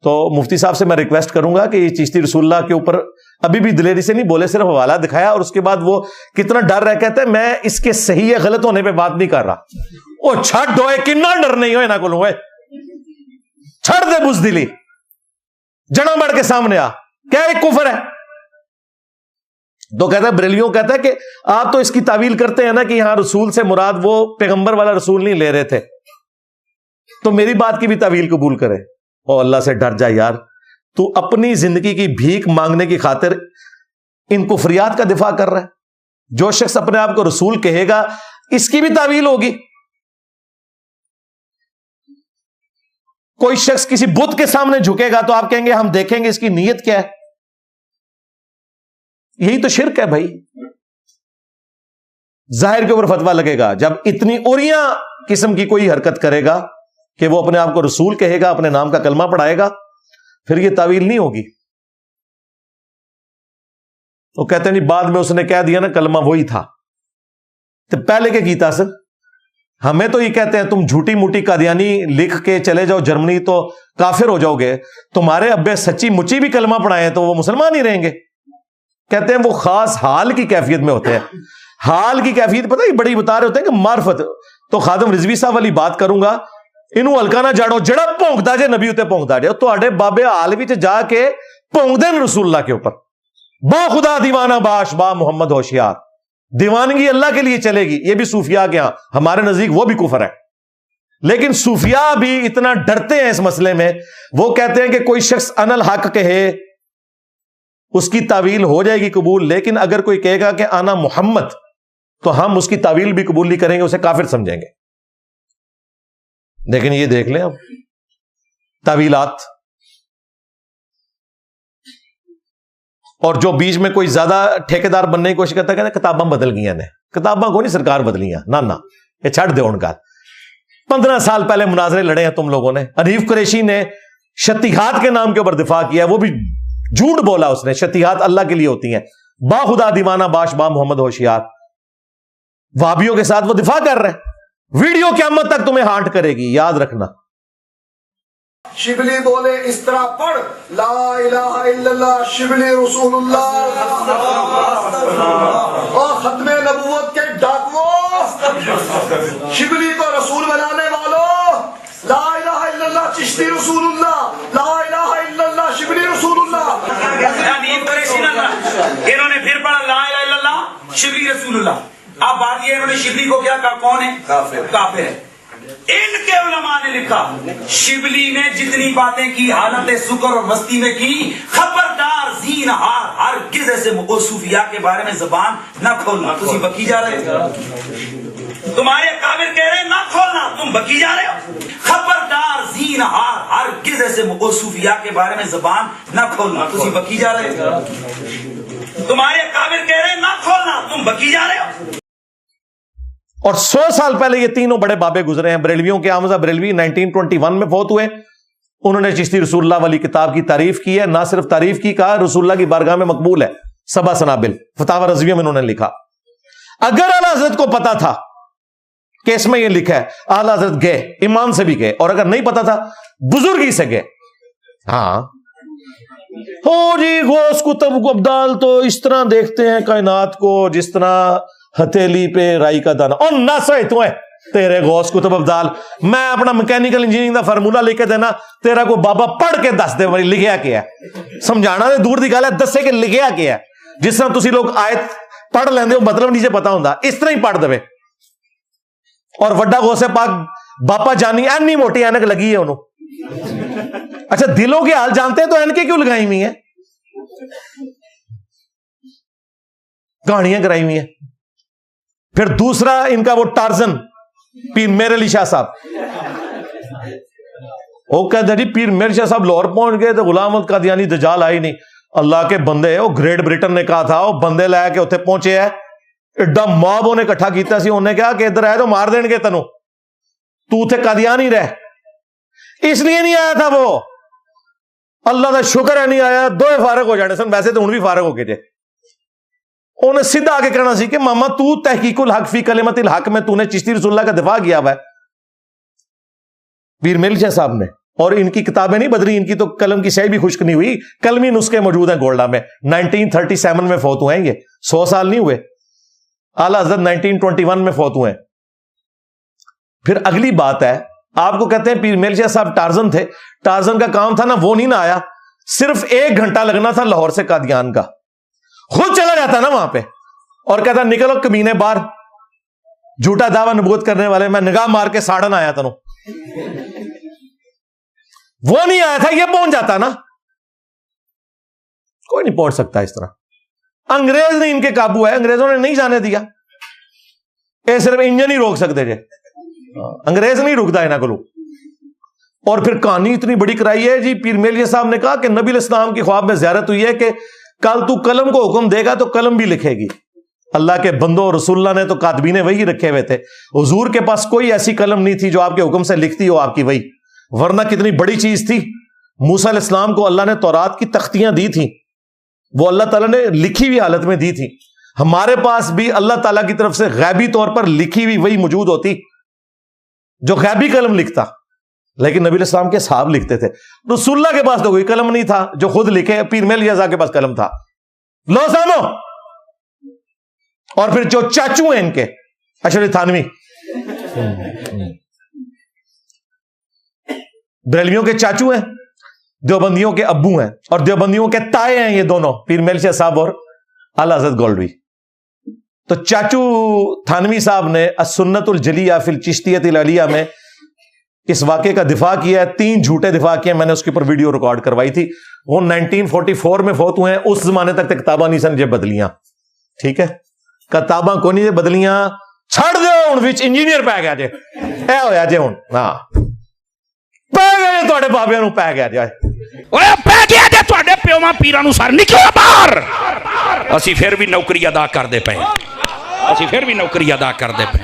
تو مفتی صاحب سے میں ریکویسٹ کروں گا کہ یہ چشتی رسول اللہ کے اوپر ابھی بھی دلیری سے نہیں بولے, صرف حوالہ دکھایا, اور اس کے بعد وہ کتنا ڈر رہا, کہتے ہیں میں اس کے صحیح یا غلط ہونے پہ بات نہیں کر رہا. او چھٹ ہوئے, کنا ڈر نہیں ہوئے نہ کو ہوئے, چھڑ دے بزدلی, جڑا مڑ کے سامنے آ, کیا ایک کفر ہے. تو کہتا ہے بریلیوں کہتا ہے کہ آپ تو اس کی تعویل کرتے ہیں نا کہ یہاں رسول سے مراد وہ پیغمبر والا رسول نہیں لے رہے تھے, تو میری بات کی بھی تعویل قبول کرے. او اللہ سے ڈر جا یار, تو اپنی زندگی کی بھیک مانگنے کی خاطر ان کفریات کا دفاع کر رہا ہے. جو شخص اپنے آپ کو رسول کہے گا اس کی بھی تعویل ہوگی. کوئی شخص کسی بت کے سامنے جھکے گا تو آپ کہیں گے ہم دیکھیں گے اس کی نیت کیا ہے. یہی تو شرک ہے بھائی. ظاہر کے اوپر فتویٰ لگے گا. جب اتنی اوریاں قسم کی کوئی حرکت کرے گا کہ وہ اپنے آپ کو رسول کہے گا, اپنے نام کا کلمہ پڑھائے گا, پھر یہ تعویل نہیں ہوگی. وہ کہتے ہیں نہیں بعد میں اس نے کہہ دیا نا کلمہ وہی تھا, تو پہلے کیا کیتا سر. ہمیں تو یہ کہتے ہیں تم جھوٹی موٹی قادیانی لکھ کے چلے جاؤ جرمنی تو کافر ہو جاؤ گے, تمہارے ابے سچی مچی بھی کلمہ پڑھائیں تو وہ مسلمان ہی رہیں گے. کہتے ہیں وہ خاص حال کی کیفیت میں ہوتے ہیں. حال کی کیفیت پتہ ہی بڑی بتا رہے ہوتے ہیں کہ معرفت. تو خادم رضوی صاحب والی بات کروں گا, انہوں ہلکا نہ جاڑو, جڑا پونکتا جے نبی اتنے پونکتا جے. تو بابے حال وچ جا کے پونک دین رسول اللہ کے اوپر. با خدا دیوانہ باش با محمد ہوشیار, دیوانگی اللہ کے لیے چلے گی. یہ بھی صوفیاء کے ہاں, ہمارے نزدیک وہ بھی کفر ہے. لیکن صوفیاء بھی اتنا ڈرتے ہیں اس مسئلے میں, وہ کہتے ہیں کہ کوئی شخص ان الحق کہے اس کی تعویل ہو جائے گی قبول, لیکن اگر کوئی کہے گا کہ انا محمد تو ہم اس کی تعویل بھی قبول نہیں کریں گے, اسے کافر سمجھیں گے. لیکن یہ دیکھ لیں اب تعویلات. اور جو بیچ میں کوئی زیادہ ٹھیکیدار بننے کی کوشش کرتا ہے کہتے ہیں کتاباں بدل گئی نے. کتاباں کو نہیں سرکار بدلیاں, نہ یہ چھڑ دے ان کا. 15 سال پہلے مناظرے لڑے ہیں تم لوگوں نے. حنیف قریشی نے شتیہات کے نام کے اوپر دفاع کیا, وہ بھی جھوٹ بولا اس نے. شتیہات اللہ کے لیے ہوتی ہیں. با خدا دیوانہ باش با محمد ہوشیار وہابیوں کے ساتھ وہ دفاع کر رہے ہیں. ویڈیو قیامت تک تمہیں ہانٹ کرے گی, یاد رکھنا. شبلی بولے اس طرح پڑھ, لا الہ الا اللہ شبلی رسول اللہ. اور ختم نبوت کے ڈاکووں, شبلی کو رسول بنانے والوں, لا الہ الا اللہ چشتی رسول اللہ, لا الہ الا اللہ شبلی رسول اللہ. انہوں نے پھر پڑھا لا الہ الا اللہ شبلی رسول اللہ. اب بات یہ انہوں نے شبلی کو کیا کہا, کون ہے؟ کافر ہے. ان کے علماء نے لکھا شبلی نے جتنی باتیں کی حالت سکر اور مستی میں کی, خبردار زینہار ہرگز ایسے صوفیاء کے بارے میں زبان نہ کھولنا. تم بکی جا رہے تمہارے کافر کہہ رہے نہ کھولنا, تم بکی جا رہے ہو. خبردار زینہار ہرگز ایسے صوفیاء کے بارے میں زبان نہ کھولنا. تم بکی جا رہے تمہارے کافر کہہ رہے نہ کھولنا, تم بکی جا رہے ہو. اور 100 سال پہلے یہ تینوں بڑے بابے گزرے ہیں. بریلویوں کے حمزہ بریلوی 1921 میں فوت ہوئے. انہوں نے چشتی رسول اللہ والی کتاب کی تعریف کی ہے. نہ صرف تعریف کی, کہا رسول اللہ کی بارگاہ میں مقبول ہے. سبع سنابل فتاوی رضویہ میں انہوں نے لکھا. اگر اعلیٰ حضرت کو پتا تھا کہ اس میں یہ لکھا ہے, اعلیٰ حضرت گئے, ایمان سے بھی گئے, اور اگر نہیں پتا تھا بزرگی سے گئے. ہاں جی غوث کتب ابدال تو اس طرح دیکھتے ہیں کائنات کو جس طرح ہتھیلی پہ رائی کا دانا. اور نہ سوئے تو ہے تیرے غوث کتب ابدال, میں اپنا میکینیکل انجینئرنگ دا فارمولا لکھ کے دینا, تیرا کو بابا پڑھ کے دس دے بھائی لکھیا کیا ہے. سمجھانا دے دور دی گل ہے, دسے کہ لکھیا کیا ہے. جس طرح تسی لوگ آیت پڑھ لیندے ہو مطلب نیچے پتا ہوندا, اس طرح ہی پڑھ دے. اور وڈا غوث پاک باپا جانی اینی موٹی اینک لگی ہے انہوں. اچھا دلوں کے حال جانتے ہیں تو اینکیں کیوں لگائی ہوئی ہیں, کہانیاں کرائی ہوئی ہیں. پھر دوسرا ان کا وہ ٹارزن پیر میر علی شاہ صاحب, وہ کہتے جی پیر میر شاہ صاحب لاہور پہنچ گئے تو غلام احمد قادیانی دجال آئی نہیں. اللہ کے بندے, وہ گریٹ بریٹن نے کہا تھا, وہ بندے لے کے اتنے پہنچے ہے, ایڈا موب انہیں اکٹھا کیتا سی, انہیں کہا کہ ادھر آئے تو مار دیں گے تینوں, تو اتنے قادیانی رہ. اس لیے نہیں آیا تھا وہ, اللہ کا شکر ہے نہیں آیا, دو فارغ ہو جانے سن, ویسے تو ان بھی فارغ ہو کے جے. انہیں سیدھا آگے کہنا سی کہ ماما تو تحقیق الحق فی کلمت الحق میں تو نے چشتی رسول اللہ کا دفاع کیا ہوا ہے. پیر میر شاہ صاحب نے, اور ان کی کتابیں نہیں بدلی, ان کی تو قلم کی سیاہی بھی خشک نہیں ہوئی. قلمی نسخے موجود ہیں گولڈا میں. 1937 میں فوت ہوئے ہیں, یہ 100 سال نہیں ہوئے. اعلیٰ حضرت 1921 میں فوت ہوئے ہیں. پھر اگلی بات ہے, آپ کو کہتے ہیں پیر میر شاہ صاحب ٹارزن تھے. ٹارزن کا کام تھا نا, وہ نہیں نہ آیا, صرف 1 گھنٹہ لگنا تھا لاہور سے قادیان کا. خود چلا جاتا نا وہاں پہ اور کہتا نکلو کمینے باہر, جھوٹا دعویٰ نبوت کرنے والے, میں نگاہ مار کے ساڑن آیا تھا. وہ نہیں آیا تھا, یہ پہنچ جاتا نا. کوئی نہیں پہنچ سکتا اس طرح. انگریز نے ان کے قابو ہے, انگریزوں نے نہیں جانے دیا. یہ صرف انجن ہی روک سکتے تھے, انگریز نہیں رکتا انہاں کو. اور پھر کہانی اتنی بڑی کرائی ہے جی. پیر میل صاحب نے کہا کہ نبی علیہ السلام کی خواب میں زیارت ہوئی ہے کہ کل تو قلم کو حکم دے گا تو قلم بھی لکھے گی. اللہ کے بندوں, رسول اللہ نے تو کاتبین وحی رکھے ہوئے تھے. حضور کے پاس کوئی ایسی قلم نہیں تھی جو آپ کے حکم سے لکھتی ہو آپ کی وحی, ورنہ کتنی بڑی چیز تھی. موسیٰ علیہ السلام کو اللہ نے تورات کی تختیاں دی تھیں, وہ اللہ تعالیٰ نے لکھی ہوئی حالت میں دی تھی. ہمارے پاس بھی اللہ تعالیٰ کی طرف سے غیبی طور پر لکھی ہوئی وحی موجود ہوتی جو غیبی قلم لکھتا, لیکن نبی علیہ السلام کے صحاب لکھتے تھے. رسول اللہ کے پاس تو کوئی قلم نہیں تھا جو خود لکھے. پیر میل جزا کے پاس قلم تھا. لو سامو. اور پھر جو چاچو ہیں ان کے, اشرف تھانوی بریلویوں کے چاچو ہیں, دیوبندیوں کے ابو ہیں, اور دیوبندیوں کے تائے ہیں یہ دونوں, پیر میل شاہ صاحب اور اعلیٰ حضرت گولڈوی. تو چاچو تھانوی صاحب نے السنت الجلیہ فی الچشتیۃ العلیہ میں اس واقعے کا دفاع کیا ہے. 3 جھوٹے دفاع کیے, میں نے اس کے اوپر ویڈیو ریکارڈ کروائی تھی. وہ 1944 میں فوت ہوئے ہیں. اس زمانے تک کتاباں نہیں سن جے بدلیاں, ٹھیک ہے, کتاباں کو نہیں جے بدلیاں, چھڑ دے ہوں وچ انجینئر پہ گیا جے, اے ہویا جے ہوں, ہاں پہ گئے تھوڑے بابیاں نو پہ گیا جائے, پہ گیا جے ਜੇ ਤੁਹਾਡੇ ਪਿਓਾਂ ਪੀਰਾਂ ਨੂੰ ਸਰ ਨਿਕਲੋ ਬਾਹਰ। ਅਸੀਂ ਫਿਰ ਵੀ ਨੌਕਰੀ ਅਦਾ ਕਰਦੇ ਪਏ, ਅਸੀਂ ਫਿਰ ਵੀ ਨੌਕਰੀ ਅਦਾ ਕਰਦੇ ਪਏ।